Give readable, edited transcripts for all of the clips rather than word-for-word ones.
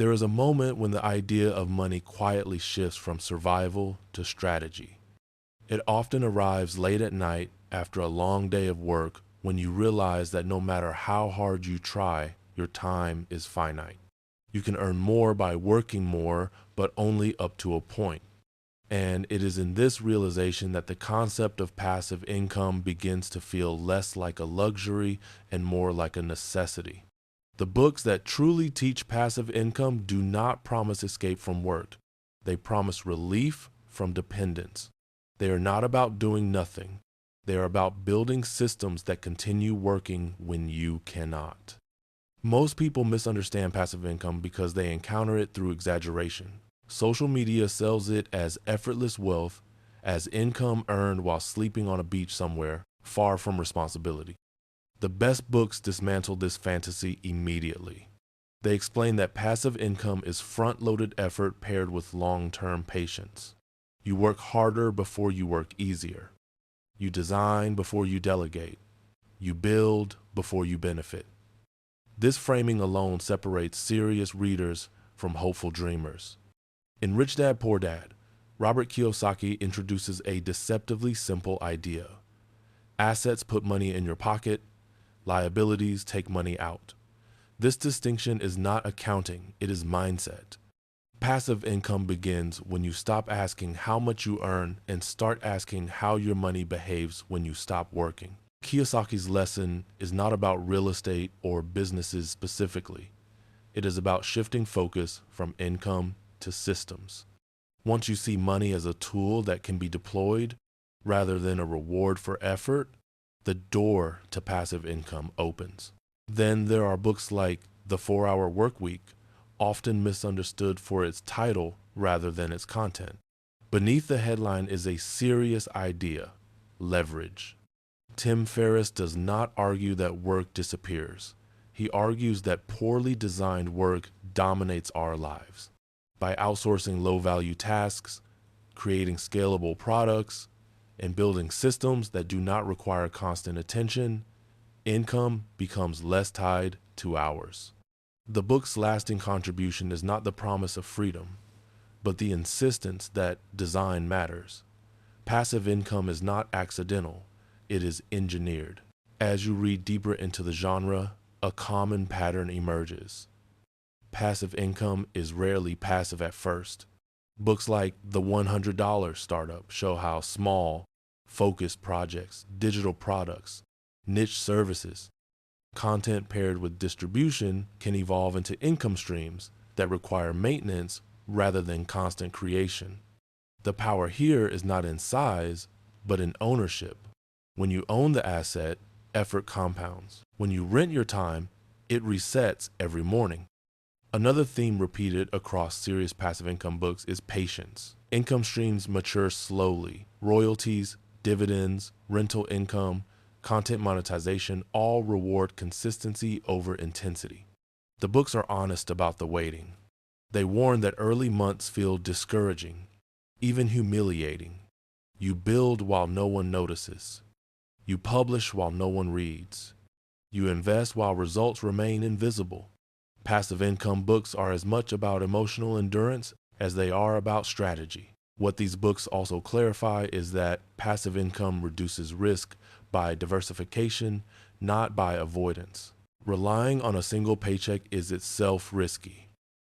There is a moment when the idea of money quietly shifts from survival to strategy. It often arrives late at night after a long day of work when you realize that no matter how hard you try, your time is finite. You can earn more by working more, but only up to a point. And it is in this realization that the concept of passive income begins to feel less like a luxury and more like a necessity. The books that truly teach passive income do not promise escape from work. They promise relief from dependence. They are not about doing nothing. They are about building systems that continue working when you cannot. Most people misunderstand passive income because they encounter it through exaggeration. Social media sells it as effortless wealth, as income earned while sleeping on a beach somewhere, far from responsibility. The best books dismantle this fantasy immediately. They explain that passive income is front-loaded effort paired with long-term patience. You work harder before you work easier. You design before you delegate. You build before you benefit. This framing alone separates serious readers from hopeful dreamers. In Rich Dad, Poor Dad, Robert Kiyosaki introduces a deceptively simple idea. Assets put money in your pocket, liabilities take money out. This distinction is not accounting, it is mindset. Passive income begins when you stop asking how much you earn and start asking how your money behaves when you stop working. Kiyosaki's lesson is not about real estate or businesses specifically. It is about shifting focus from income to systems. Once you see money as a tool that can be deployed rather than a reward for effort, the door to passive income opens. Then there are books like The 4-Hour Workweek, often misunderstood for its title rather than its content. Beneath the headline is a serious idea: leverage. Tim Ferriss does not argue that work disappears. He argues that poorly designed work dominates our lives. By outsourcing low-value tasks, creating scalable products, and building systems that do not require constant attention, income becomes less tied to hours. The book's lasting contribution is not the promise of freedom, but the insistence that design matters. Passive income is not accidental, it is engineered. As you read deeper into the genre, a common pattern emerges. Passive income is rarely passive at first. Books like The $100 Startup show how small, focused projects, digital products, niche services, content paired with distribution can evolve into income streams that require maintenance rather than constant creation. The power here is not in size, but in ownership. When you own the asset, effort compounds. When you rent your time, it resets every morning. Another theme repeated across serious passive income books is patience. Income streams mature slowly. Royalties, dividends, rental income, content monetization all reward consistency over intensity. The books are honest about the waiting. They warn that early months feel discouraging, even humiliating. You build while no one notices. You publish while no one reads. You invest while results remain invisible. Passive income books are as much about emotional endurance as they are about strategy. What these books also clarify is that passive income reduces risk by diversification, not by avoidance. Relying on a single paycheck is itself risky.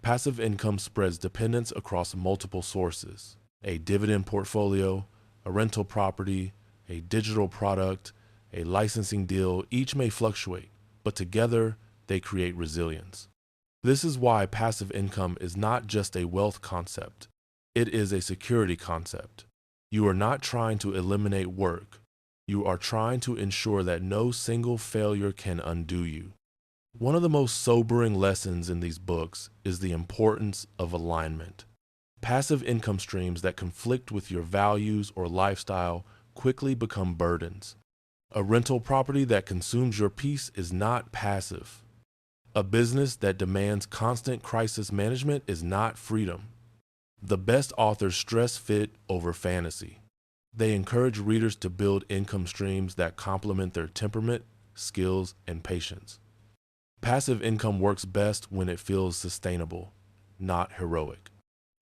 Passive income spreads dependence across multiple sources. A dividend portfolio, a rental property, a digital product, a licensing deal, each may fluctuate, but together they create resilience. This is why passive income is not just a wealth concept. It is a security concept. You are not trying to eliminate work. You are trying to ensure that no single failure can undo you. One of the most sobering lessons in these books is the importance of alignment. Passive income streams that conflict with your values or lifestyle quickly become burdens. A rental property that consumes your peace is not passive. A business that demands constant crisis management is not freedom. The best authors stress fit over fantasy. They encourage readers to build income streams that complement their temperament, skills, and patience. Passive income works best when it feels sustainable, not heroic.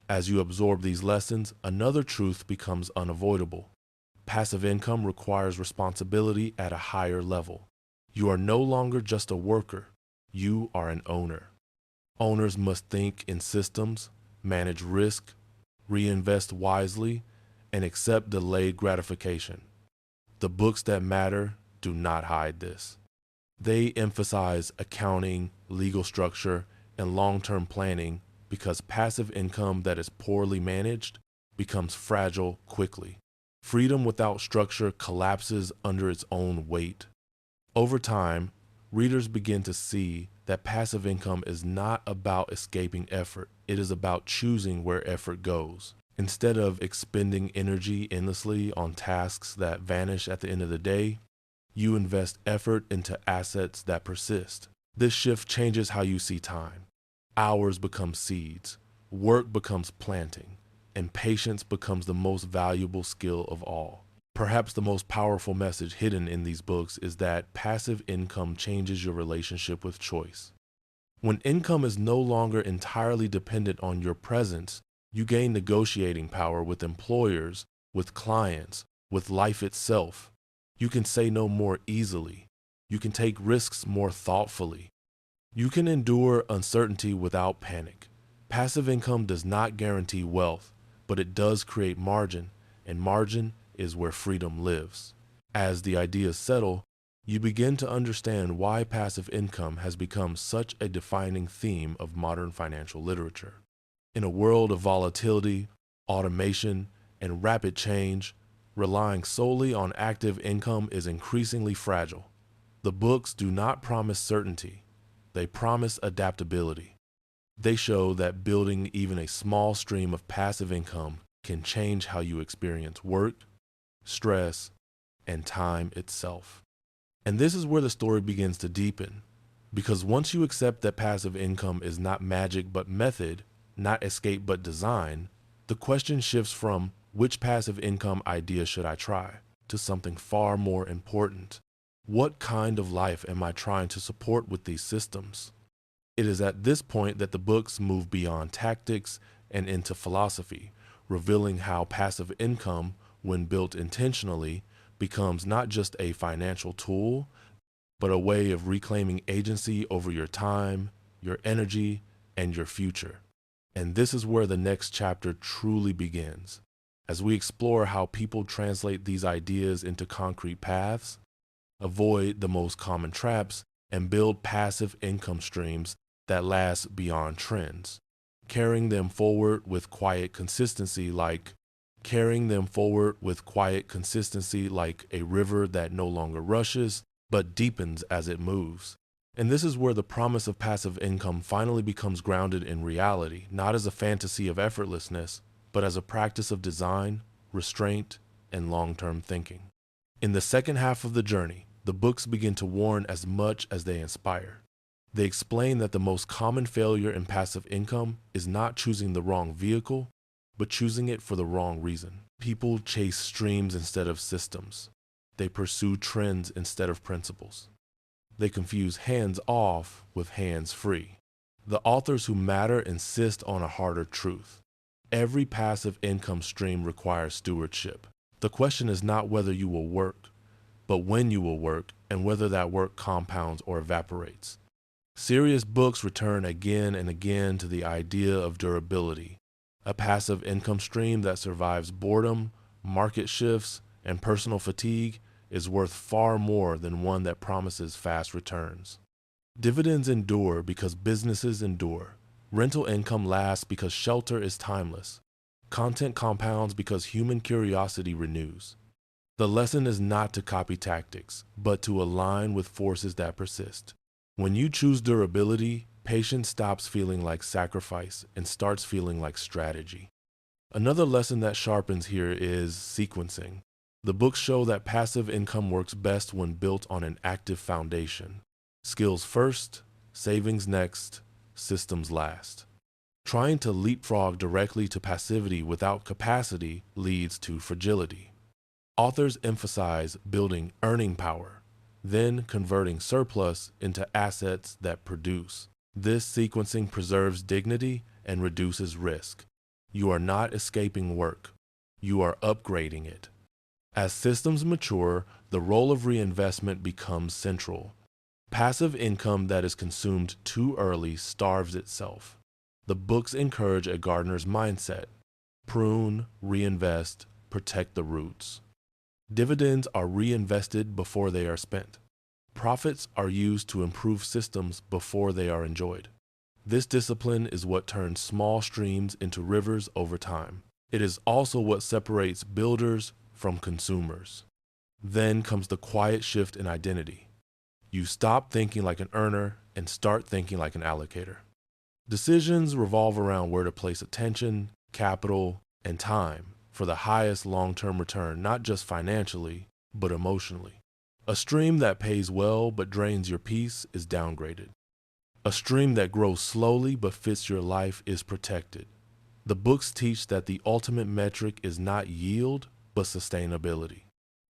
As you absorb these lessons, another truth becomes unavoidable. Passive income requires responsibility at a higher level. You are no longer just a worker, you are an owner. Owners must think in systems, manage risk, reinvest wisely, and accept delayed gratification. The books that matter do not hide this. They emphasize accounting, legal structure, and long-term planning because passive income that is poorly managed becomes fragile quickly. Freedom without structure collapses under its own weight. Over time, readers begin to see that passive income is not about escaping effort. It is about choosing where effort goes. Instead of expending energy endlessly on tasks that vanish at the end of the day, you invest effort into assets that persist. This shift changes how you see time. Hours become seeds, work becomes planting, and patience becomes the most valuable skill of all. Perhaps the most powerful message hidden in these books is that passive income changes your relationship with choice. When income is no longer entirely dependent on your presence, you gain negotiating power with employers, with clients, with life itself. You can say no more easily. You can take risks more thoughtfully. You can endure uncertainty without panic. Passive income does not guarantee wealth, but it does create margin, and margin is where freedom lives. As the ideas settle, you begin to understand why passive income has become such a defining theme of modern financial literature. In a world of volatility, automation, and rapid change, relying solely on active income is increasingly fragile. The books do not promise certainty. They promise adaptability. They show that building even a small stream of passive income can change how you experience work, stress, and time itself. And this is where the story begins to deepen, because once you accept that passive income is not magic but method, not escape but design, the question shifts from which passive income idea should I try to something far more important. What kind of life am I trying to support with these systems? It is at this point that the books move beyond tactics and into philosophy, revealing how passive income, when built intentionally, becomes not just a financial tool, but a way of reclaiming agency over your time, your energy, and your future. And this is where the next chapter truly begins, as we explore how people translate these ideas into concrete paths, avoid the most common traps, and build passive income streams that last beyond trends, carrying them forward with quiet consistency like a river that no longer rushes, but deepens as it moves. And this is where the promise of passive income finally becomes grounded in reality, not as a fantasy of effortlessness, but as a practice of design, restraint, and long-term thinking. In the second half of the journey, the books begin to warn as much as they inspire. They explain that the most common failure in passive income is not choosing the wrong vehicle, but choosing it for the wrong reason. People chase streams instead of systems. They pursue trends instead of principles. They confuse hands-off with hands-free. The authors who matter insist on a harder truth. Every passive income stream requires stewardship. The question is not whether you will work, but when you will work and whether that work compounds or evaporates. Serious books return again and again to the idea of durability. A passive income stream that survives boredom, market shifts, and personal fatigue is worth far more than one that promises fast returns. Dividends endure because businesses endure. Rental income lasts because shelter is timeless. Content compounds because human curiosity renews. The lesson is not to copy tactics, but to align with forces that persist. When you choose durability, patience stops feeling like sacrifice and starts feeling like strategy. Another lesson that sharpens here is sequencing. The books show that passive income works best when built on an active foundation. Skills first, savings next, systems last. Trying to leapfrog directly to passivity without capacity leads to fragility. Authors emphasize building earning power, then converting surplus into assets that produce. This sequencing preserves dignity and reduces risk. You are not escaping work. You are upgrading it. As systems mature, the role of reinvestment becomes central. Passive income that is consumed too early starves itself. The books encourage a gardener's mindset: prune, reinvest, protect the roots. Dividends are reinvested before they are spent. Profits are used to improve systems before they are enjoyed. This discipline is what turns small streams into rivers over time. It is also what separates builders from consumers. Then comes the quiet shift in identity. You stop thinking like an earner and start thinking like an allocator. Decisions revolve around where to place attention, capital, and time for the highest long-term return, not just financially, but emotionally. A stream that pays well but drains your peace is downgraded. A stream that grows slowly but fits your life is protected. The books teach that the ultimate metric is not yield, but sustainability.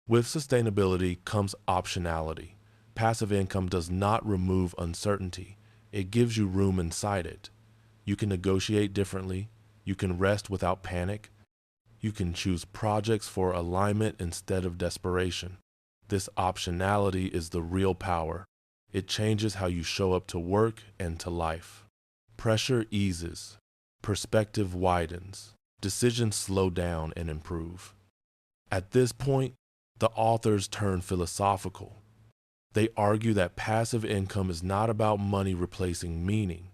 With sustainability comes optionality. Passive income does not remove uncertainty. It gives you room inside it. You can negotiate differently. You can rest without panic. You can choose projects for alignment instead of desperation. This optionality is the real power. It changes how you show up to work and to life. Pressure eases. Perspective widens. Decisions slow down and improve. At this point, the authors turn philosophical. They argue that passive income is not about money replacing meaning.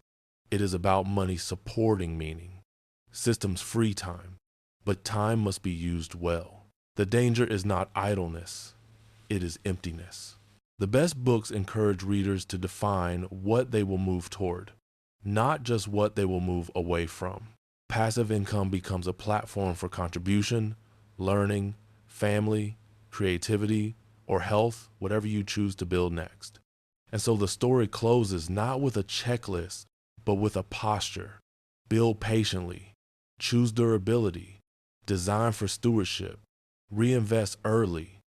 It is about money supporting meaning. Systems free time, but time must be used well. The danger is not idleness. It is emptiness. The best books encourage readers to define what they will move toward, not just what they will move away from. Passive income becomes a platform for contribution, learning, family, creativity, or health, whatever you choose to build next. And so the story closes not with a checklist, but with a posture. Build patiently, choose durability, design for stewardship, reinvest early,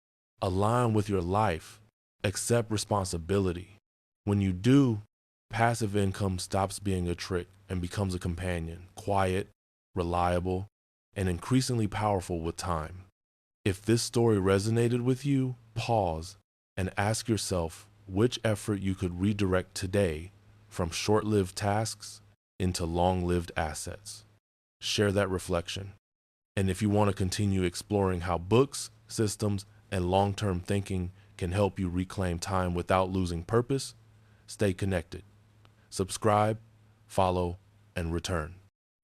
align with your life, accept responsibility. When you do, passive income stops being a trick and becomes a companion, quiet, reliable, and increasingly powerful with time. If this story resonated with you, pause and ask yourself which effort you could redirect today from short-lived tasks into long-lived assets. Share that reflection. And if you want to continue exploring how books, systems, and long-term thinking can help you reclaim time without losing purpose, stay connected. Subscribe, follow, and return.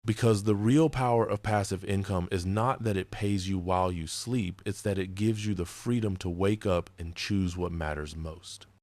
Because the real power of passive income is not that it pays you while you sleep, it's that it gives you the freedom to wake up and choose what matters most.